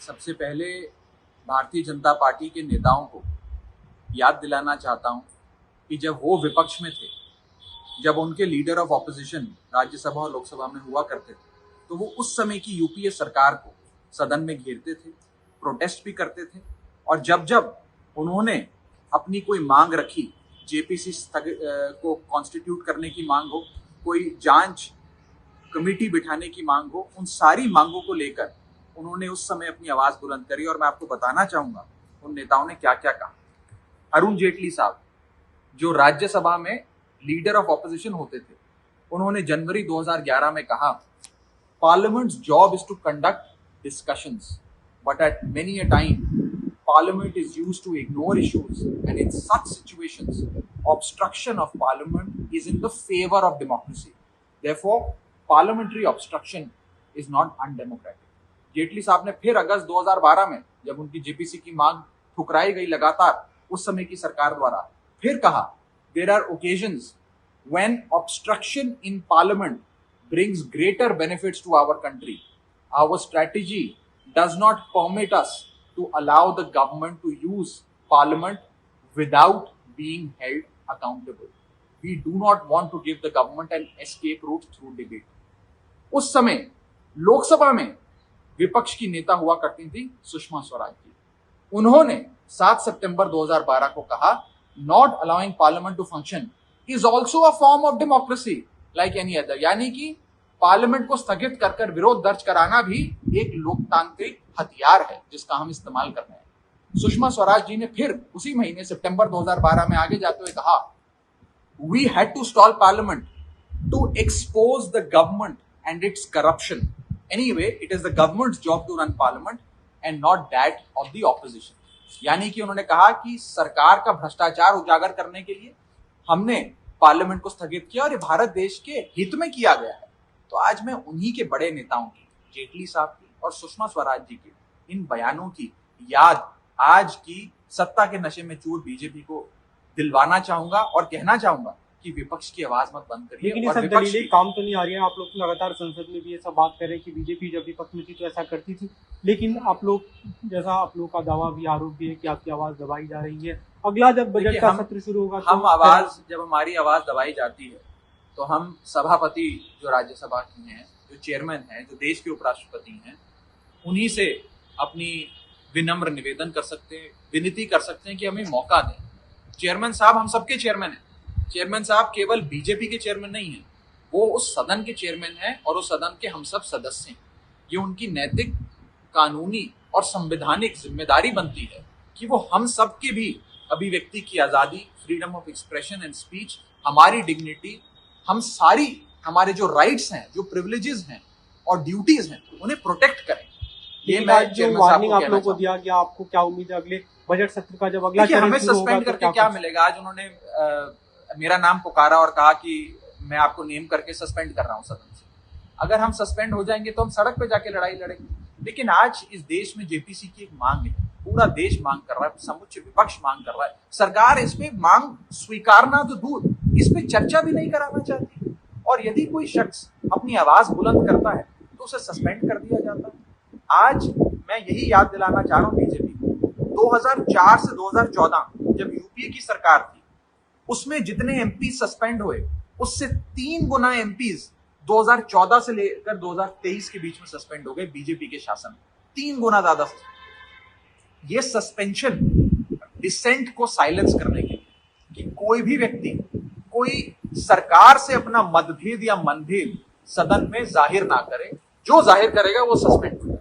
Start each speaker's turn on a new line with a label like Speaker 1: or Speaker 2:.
Speaker 1: सबसे पहले भारतीय जनता पार्टी के नेताओं को याद दिलाना चाहता हूं कि जब वो विपक्ष में थे, जब उनके लीडर ऑफ ऑपोजिशन राज्यसभा और लोकसभा में हुआ करते थे, तो वो उस समय की यूपीए सरकार को सदन में घेरते थे, प्रोटेस्ट भी करते थे। और जब जब उन्होंने अपनी कोई मांग रखी, जेपीसी को कॉन्स्टिट्यूट करने की मांग हो, कोई जांच कमेटी बिठाने की मांग हो, उन सारी मांगों को लेकर उन्होंने उस समय अपनी आवाज बुलंद करी। और मैं आपको बताना चाहूंगा उन नेताओं ने क्या क्या कहा। अरुण जेटली साहब, जो राज्यसभा में लीडर ऑफ ऑपोजिशन होते थे, उन्होंने जनवरी 2011 में कहा, parliament's job is to conduct discussions, but at many a time Parliament is used to ignore issues, and in such situations, obstruction of Parliament is in the favor of democracy. Therefore, parliamentary obstruction is not undemocratic. Jaitley साहब ने फिर अगस्त 2012 में, जब उनकी JPC की मांग ठुकराई गई लगातार उस समय की सरकार द्वारा, फिर कहा, there are occasions when obstruction in Parliament brings greater benefits to our country. Our strategy does not permit us to allow the government to use Parliament without being held accountable. We do not want to give the government an escape route through debate. उस समय लोकसभा में विपक्ष की नेता हुआ करती थी सुषमा स्वराज जी। उन्होंने 7 सितंबर 2012 को कहा, not allowing Parliament to function is also a form of democracy like any other. यानी कि पार्लियामेंट को स्थगित कर विरोध दर्ज कराना भी एक लोकतांत्रिक हथियार है जिसका हम इस्तेमाल कर रहे हैं। सुषमा स्वराज जी ने फिर उसी महीने सितंबर 2012 में आगे जाते हुए कहा, we had to stall parliament to expose the government and its corruption. Anyway, it is the government's job to run parliament and not that of the opposition. यानी कि उन्होंने कहा कि सरकार का भ्रष्टाचार उजागर करने के लिए हमने पार्लियामेंट को स्थगित किया और ये भारत देश के हित में किया गया है। तो आज मैं उन्हीं के बड़े नेताओं की, जेटली साहब की और सुषमा स्वराज जी के इन बयानों की याद आज की सत्ता के नशे में चूर बीजेपी को दिलवाना चाहूंगा और कहना चाहूंगा कि विपक्ष की आवाज मत बंद करिए।
Speaker 2: लेकिन ये सब दलीलें काम तो नहीं आ रही है। आप लोग लगातार संसद में भी ये सब बात कर रहे हैं कि बीजेपी जब विपक्ष में थी तो ऐसा करती थी, लेकिन आप लोग का दावा भी, आरोप भी है कि आपकी आवाज दबाई जा रही है। अगला जब बजट का सत्र शुरू होगा
Speaker 1: जब हमारी आवाज दबाई जाती है तो हम सभापति जो राज्यसभा की हैं, जो चेयरमैन हैं, जो देश के उपराष्ट्रपति हैं, उन्हीं से अपनी विनम्र निवेदन कर सकते हैं, विनती कर सकते हैं कि हमें मौका दें। चेयरमैन साहब हम सबके चेयरमैन हैं। चेयरमैन साहब केवल बीजेपी के चेयरमैन नहीं हैं, वो उस सदन के चेयरमैन हैं और उस सदन के हम सब सदस्य हैं। ये उनकी नैतिक, कानूनी और संवैधानिक जिम्मेदारी बनती है कि वो हम सब के भी अभिव्यक्ति की आजादी, freedom of expression and speech, हमारी डिग्निटी, हम सारी हमारे जो राइट्स हैं, जो प्रिविलेजेस हैं और ड्यूटीज हैं, उन्हें प्रोटेक्ट करें।
Speaker 2: ये मैं जो वार्निंग आप लोगों को दिया गया, आपको क्या उम्मीद है अगले बजट सत्र का जब अगला
Speaker 1: हमें सस्पेंड करके क्या मिलेगा? आज उन्होंने मेरा नाम पुकारा और कहा कि मैं आपको नेम करके सस्पेंड कर रहा हूं सदन से। अगर हम सस्पेंड हो जाएंगे तो हम सड़क पे जाके लड़ाई लड़ेंगे। लेकिन आज इस देश में जेपीसी की एक मांग है, पूरा देश मांग कर रहा है, समुच्चय विपक्ष मांग कर रहा है। सरकार इस पे मांग स्वीकारना तो दूर, इस पे चर्चा भी नहीं कराना चाहती। और यदि कोई शख्स अपनी आवाज बुलंद करता है तो उसे सस्पेंड कर दिया जाता है। आज मैं यही याद दिलाना चाह रहा हूँ बीजेपी को, 2004 से 2014 जब यूपीए की सरकार थी, उसमें जितने एमपी सस्पेंड हुए उससे 3 गुना एमपीज 2014 से लेकर 2023 के बीच में सस्पेंड हो गए बीजेपी के शासन में। 3 गुना ज्यादा। ये सस्पेंशन डिसेंट को साइलेंस करने के लिए, कि कोई भी व्यक्ति कोई सरकार से अपना मतभेद या मनभेद सदन में जाहिर ना करे, जो जाहिर करेगा वो सस्पेंड।